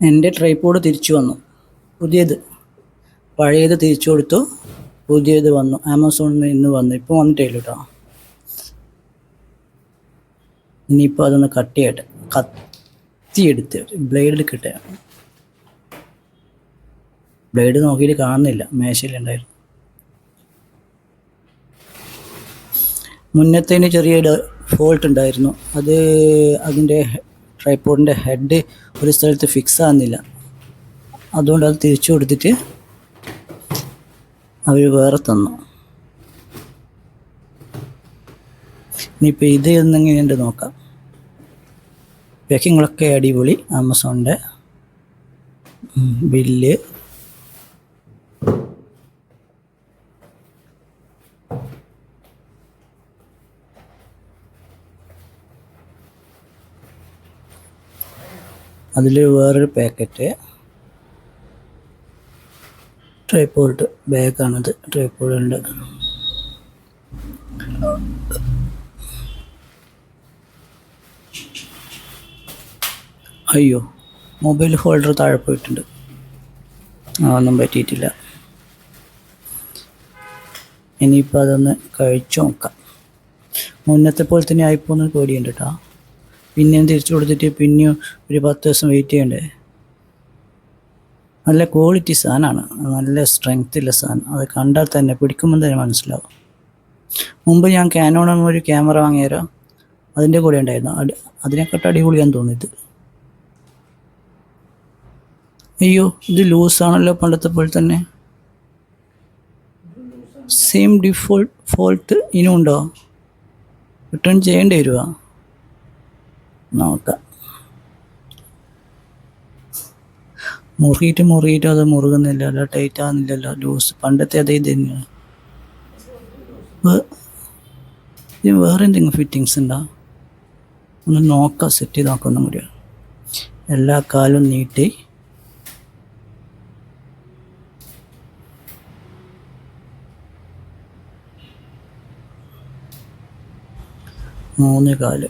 എൻ്റെ ട്രൈപോഡ് തിരിച്ചു വന്നു. പുതിയത്, പഴയത് തിരിച്ചു കൊടുത്തു, പുതിയത് വന്നു. ആമസോണിൽ നിന്ന് ഇന്ന് വന്നു. ഇപ്പോൾ വന്നിട്ടില്ല കേട്ടോ. ഇനിയിപ്പോൾ അതൊന്ന് കട്ട് ചെയ്യട്ടെ. കത്തിയെടുത്ത് ബ്ലേഡിൽ കിട്ടുക. ബ്ലേഡ് നോക്കിയിട്ട് കാണുന്നില്ല, മേശയിലുണ്ടായിരുന്നു. മുന്നത്തേന് ചെറിയ ഫോൾട്ട് ഉണ്ടായിരുന്നു. അതിൻ്റെ ട്രൈപോഡിൻ്റെ ഹെഡ് ഒരു സ്ഥലത്ത് ഫിക്സ് ആകുന്നില്ല. അതുകൊണ്ട് അത് തിരിച്ചു കൊടുത്തിട്ട് അവർ വേറെ തന്നു. ഇനിയിപ്പോൾ ഇത് എന്നെങ്ങനെയുണ്ട് നോക്കാം. പാക്കിങ്ങളൊക്കെ അടിപൊളി. ആമസോണിൻ്റെ ബില്ല്, അതിൽ വേറൊരു പാക്കറ്റ് ട്രൈപോഡ് ബാഗാണത്. ട്രൈപോഡുണ്ട്. അയ്യോ, മൊബൈൽ ഹോൾഡർ താഴെ പോയിട്ടുണ്ട്. ഒന്നും പറ്റിയിട്ടില്ല. ഇനിയിപ്പോൾ അതൊന്ന് കഴിച്ചു നോക്കാം. മുന്നത്തെ പോലെ തന്നെ ആയിപ്പോന്ന് പേടിയുണ്ട് കേട്ടോ. പിന്നെയും തിരിച്ചു കൊടുത്തിട്ട് പിന്നെയും ഒരു 10 ദിവസം വെയിറ്റ് ചെയ്യണ്ടേ. നല്ല ക്വാളിറ്റി സാധനമാണ്, നല്ല സ്ട്രെങ്ത്തുള്ള സാധനം. അത് കണ്ടാൽ തന്നെ, പിടിക്കുമ്പോൾ തന്നെ മനസ്സിലാവും. മുമ്പ് ഞാൻ കാനോൺ ഒരു ക്യാമറ വാങ്ങിയാലോ, അതിൻ്റെ കൂടെ ഉണ്ടായിരുന്നു. അതിനെക്കാട്ട് അടിപൊളിയാന്ന് തോന്നിയത്. അയ്യോ, ഇത് ലൂസാണല്ലോ പണ്ടത്തെ പോലെ തന്നെ. സെയിം ഫോൾട്ട് ഇനിയും ഉണ്ടോ? റിട്ടേൺ ചെയ്യേണ്ടി വരുമോ? നോക്കാം. മുറിയിട്ട് അത് മുറുകുന്നില്ലല്ലോ, ടൈറ്റ് ആകുന്നില്ലല്ലോ, ലൂസ്. പണ്ടത്തെ അതേ ഇത് തന്നെയാണ്. ഇത് വേറെ എന്തെങ്കിലും ഫിറ്റിങ്സ് ഉണ്ടോ? ഒന്ന് നോക്കാം, സെറ്റ് ചെയ്ത് നോക്കാം ഒന്നും കൂടി. എല്ലാ കാലും നീട്ടി മൂന്ന് കാല്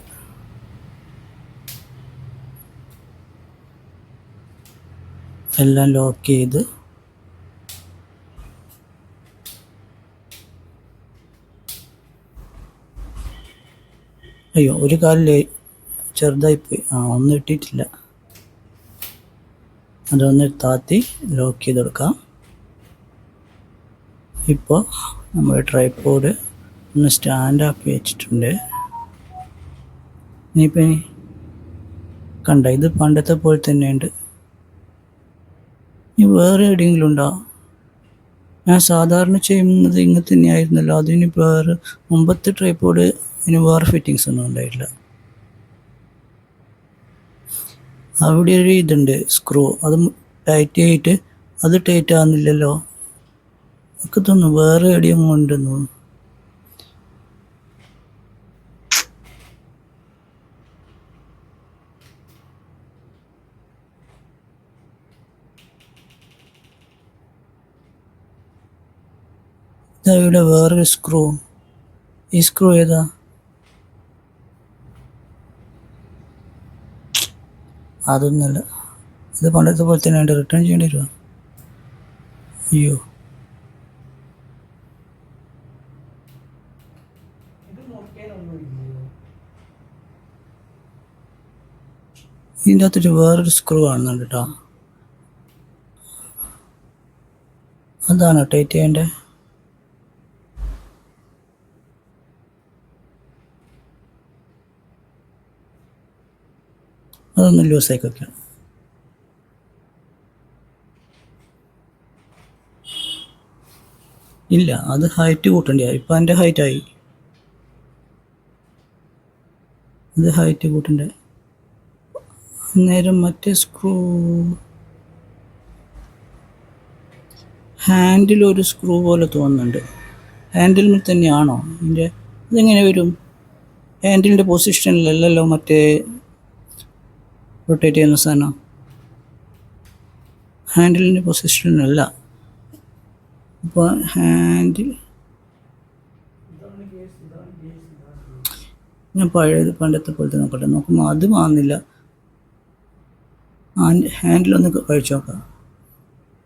എല്ലാം ലോക്ക് ചെയ്ത് അയ്യോ, ഒരു കാലിൽ ചെറുതായിപ്പോയി. ഒന്നും ഇട്ടിട്ടില്ല. അതൊന്ന് താത്തി ലോക്ക് ചെയ്തെടുക്കാം. ഇപ്പോൾ നമ്മൾ ട്രൈപോഡ് ഒന്ന് സ്റ്റാൻഡാക്കി വെച്ചിട്ടുണ്ട്. ഇനിയിപ്പോൾ കണ്ട, ഇത് പണ്ടത്തെ പോലെ തന്നെയുണ്ട്. ഇനി വേറെ എവിടെയെങ്കിലും ഉണ്ടോ? ഞാൻ സാധാരണ ചെയ്യുന്നത് ഇങ്ങനെ തന്നെയായിരുന്നല്ലോ. അതിന് വേറെ മുമ്പത്തെ ട്രൈപോഡ് ഇതിന് വേറെ ഫിറ്റിങ്സ് ഒന്നും ഉണ്ടായിട്ടില്ല. അവിടെ ഒരു ഇതുണ്ട്, സ്ക്രൂ. അത് ടൈറ്റ് ചെയ്തിട്ട് അത് ടൈറ്റ് ആകുന്നില്ലല്ലോ. ഒക്കെ തോന്നുന്നു വേറെ എവിടെയും ഉണ്ടെന്ന് തോന്നുന്നു. ഇവിടെ വേറൊരു സ്ക്രൂ. ഈ സ്ക്രൂ ഏതാ? അതൊന്നുമല്ല. ഇത് പണ്ടത്തെ പോലെ തന്നെ ഉണ്ട്. റിട്ടേൺ ചെയ്യേണ്ടി വരുമോ? അയ്യോ, ഇതിൻ്റെ അകത്തൊരു വേറൊരു സ്ക്രൂ കാണുന്നുണ്ട് കേട്ടോ. അതാണോ ടൈറ്റ് ചെയ്യേണ്ടത്? അതൊന്ന് ലൂസാക്കി വയ്ക്കാം. ഇല്ല, അത് ഹൈറ്റ് കൂട്ടേണ്ടിയാ. ഇപ്പം എൻ്റെ ഹൈറ്റായി. അത് ഹൈറ്റ് കൂട്ടണ്ടേ. അന്നേരം മറ്റേ സ്ക്രൂ ഹാൻഡിൽ ഒരു സ്ക്രൂ പോലെ തോന്നുന്നുണ്ട്. ഹാൻഡിൽ തന്നെയാണോ ഇതിൻ്റെ? അതെങ്ങനെ വരും? ഹാൻഡിലിൻ്റെ പൊസിഷനിലല്ലല്ലോ മറ്റേ റൊട്ടേറ്റ് ചെയ്യുന്ന സാധനം. ഹാൻഡിലിൻ്റെ പൊസിഷനിലല്ല. അപ്പോൾ ഹാൻഡിൽ ഞാൻ പണ്ടത്തെ പോലത്തെ നോക്കട്ടെ. നോക്കുമ്പോൾ അത് മാറുന്നില്ല. ഹാൻഡിലൊന്ന് കഴിച്ചു നോക്കാം.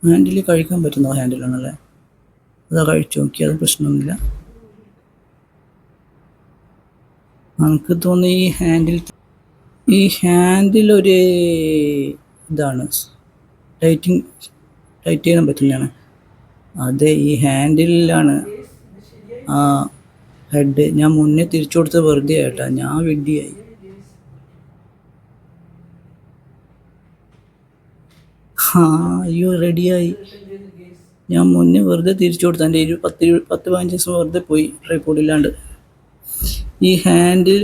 ഹാൻഡിൽ കഴിക്കാൻ പറ്റുന്നോ? ഹാൻഡിലാണല്ലേ, അതാ കഴിച്ചു നോക്കി, അത് പ്രശ്നമൊന്നുമില്ല. നമുക്ക് തോന്നി ഈ ഹാൻഡിൽ ഒരു ഇതാണ്, ടൈറ്റ് ചെയ്യാൻ പറ്റുന്നതാണ്. അതെ, ഈ ഹാൻഡിലാണ് ആ ഹെഡ്. ഞാൻ മുന്നേ തിരിച്ചു കൊടുത്ത് വെറുതെ ആയിട്ടാ, ഞാൻ വിഡ്ഢിയായി. അയ്യോ, റെഡിയായി. ഞാൻ മുന്നേ വെറുതെ തിരിച്ചു കൊടുത്തു. എൻ്റെ 10-15 ദിവസം വെറുതെ പോയി ട്രൈപോഡില്ലാണ്ട്. ഈ ഹാൻഡിൽ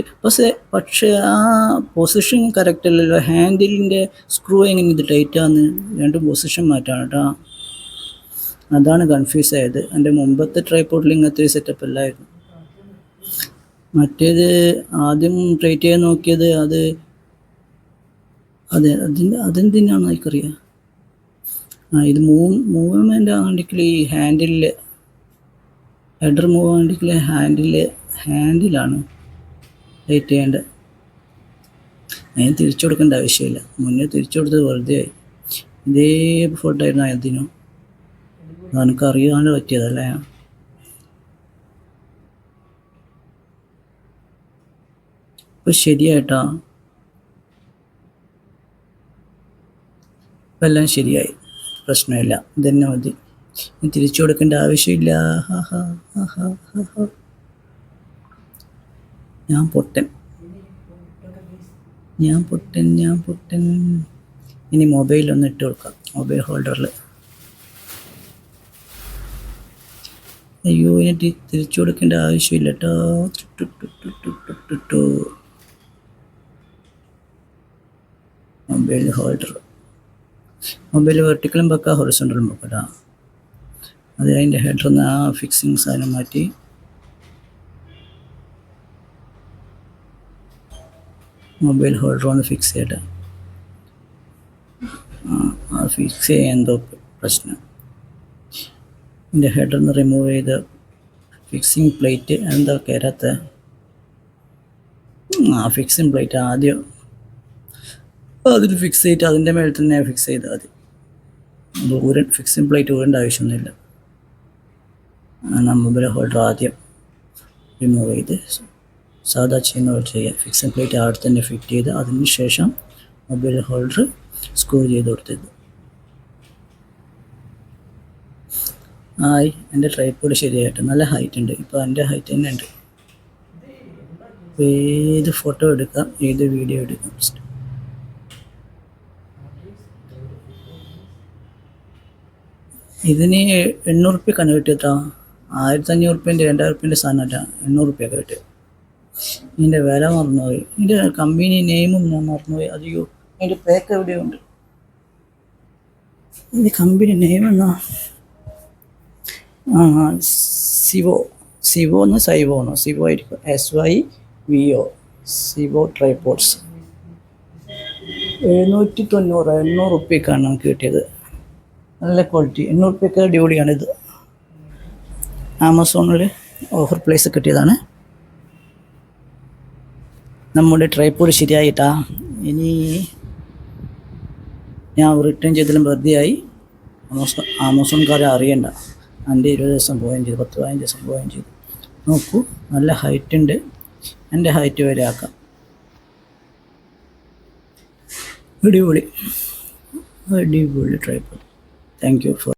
പക്ഷേ ആ പൊസിഷൻ കറക്റ്റ് അല്ലല്ലോ. ഹാൻഡിലിൻ്റെ സ്ക്രൂ എങ്ങനെ ഇത് ടൈറ്റാന്ന്, രണ്ട് പൊസിഷൻ മാറ്റാണ് കേട്ടോ. അതാണ് കൺഫ്യൂസ് ആയത്. എൻ്റെ മുമ്പത്തെ ട്രൈപോഡിൽ ഇങ്ങനത്തെ ഒരു സെറ്റപ്പ് അല്ലായിരുന്നു. മറ്റേത് ആദ്യം ടൈറ്റ് ചെയ്യാൻ നോക്കിയത് അതെന്തിനാണ് എനിക്കറിയാം. ഇത് മൂവ്മെൻ്റ് ആണെങ്കിൽ ഈ ഹാൻഡിലിൽ ഹെഡർ മൂവ് ആണെങ്കിൽ ഹാൻഡിലാണ് ടൈറ്റ് ചെയ്യേണ്ടത്. അതിന് തിരിച്ചു കൊടുക്കേണ്ട ആവശ്യമില്ല. മുന്നേ തിരിച്ചു കൊടുത്തത് വെറുതെ ആയി. ഇതേ ഫോട്ടോ ആയിരുന്നു അതിനും. എനിക്കറിയാണ്ട് പറ്റിയതല്ലേ. ഇപ്പം ശരിയായിട്ടാ, ഇപ്പം എല്ലാം ശരിയായി, പ്രശ്നമില്ല. ഇതന്നെ മതി, തിരിച്ചു കൊടുക്കേണ്ട ആവശ്യമില്ല. ഞാൻ പൊട്ടൻ. ഇനി മൊബൈലൊന്ന് ഇട്ട് കൊടുക്കാം, മൊബൈൽ ഹോൾഡറിൽ. അയ്യോ, ഇനി തിരിച്ചു കൊടുക്കേണ്ട ആവശ്യമില്ല കേട്ടോ. മൊബൈൽ ഹോൾഡർ, മൊബൈൽ വെർട്ടിക്കലും വെക്കാം, ഹൊറിസോണ്ടലും വെക്കട്ടാ. അത് അതിൻ്റെ ഹെഡറിൽ ആ ഫിക്സിങ് സാധനം മാറ്റി മൊബൈൽ ഹോൾഡർ ഒന്ന് ഫിക്സ് ചെയ്യട്ടെ. ഫിക്സ് ചെയ്യാൻ എന്തോ പ്രശ്നം. ഇതിൻ്റെ ഹെഡറിൽ നിന്ന് റിമൂവ് ചെയ്ത് ഫിക്സിങ് പ്ലേറ്റ് എന്താ കയറാത്ത. ഫിക്സിങ് പ്ലേറ്റ് ആദ്യം അതിൽ ഫിക്സ് ചെയ്തിട്ട് അതിൻ്റെ മേലെ തന്നെ ഫിക്സ് ചെയ്താൽ മതി. ഫിക്സിങ് പ്ലേറ്റ് ഊരേണ്ട ആവശ്യമൊന്നുമില്ല. മൊബൈൽ ഹോൾഡർ ആദ്യം റിമൂവ് ചെയ്ത് സാധാ ചെയ്യുന്ന പോലെ ചെയ്യുക. ഫിക്സിങ് പ്ലേറ്റ് അവിടെ തന്നെ ഫിറ്റ് ചെയ്ത് അതിന് ശേഷം മൊബൈൽ ഹോൾഡർ സ്ക്രൂ ചെയ്ത് കൊടുത്തത്. എൻ്റെ ട്രൈപോഡ് ശരിയായിട്ട് നല്ല ഹൈറ്റ് ഉണ്ട്. ഇപ്പോൾ എൻ്റെ ഹൈറ്റ് തന്നെ ഉണ്ട്. ഏത് ഫോട്ടോ എടുക്കാം, ഏത് വീഡിയോ എടുക്കാം. ഇതിന് 800 റുപ്യക്കാണ് കിട്ടിയതാ. 1500 റുപ്യൻ്റെ 2000 റുപ്യൻ്റെ സാധനമല്ല, 800 റുപ്യക്ക് കിട്ടിയത്. ഇതിൻ്റെ വില മറന്നുപോയി. ഇതിൻ്റെ കമ്പനി നെയിമും ഞാൻ മറന്നുപോയി. അയ്യോ, അതിൻ്റെ പേക്ക് എവിടെയുണ്ട്. ഇതിൻ്റെ കമ്പനി നെയിം എന്നാ? സിവോ ആയിരിക്കും. SYVO, Syvo tripods. 790 800 റുപ്യക്കാണ് നമുക്ക് കിട്ടിയത്. നല്ല ക്വാളിറ്റി, 800 റുപ്യക്ക് അടിപൊളിയാണിത്. ആമസോണിൽ ഓഫർ പ്രൈസ് കിട്ടിയതാണ്. നമ്മുടെ ട്രൈപോഡ് ശരിയായിട്ടാ. ഇനി ഞാൻ റിട്ടേൺ ചെയ്തതിലും വെറുതെയായി. ആമസോൺകാരെ അറിയണ്ട. എൻ്റെ 20 ദിവസം പോവുകയും ചെയ്തു, 10-15 ദിവസം പോവുകയും ചെയ്തു. നോക്കൂ, നല്ല ഹൈറ്റ് ഉണ്ട്. എൻ്റെ ഹൈറ്റ് വരെ ആക്കാം. അടിപൊളി ട്രൈപോഡ്. Thank you for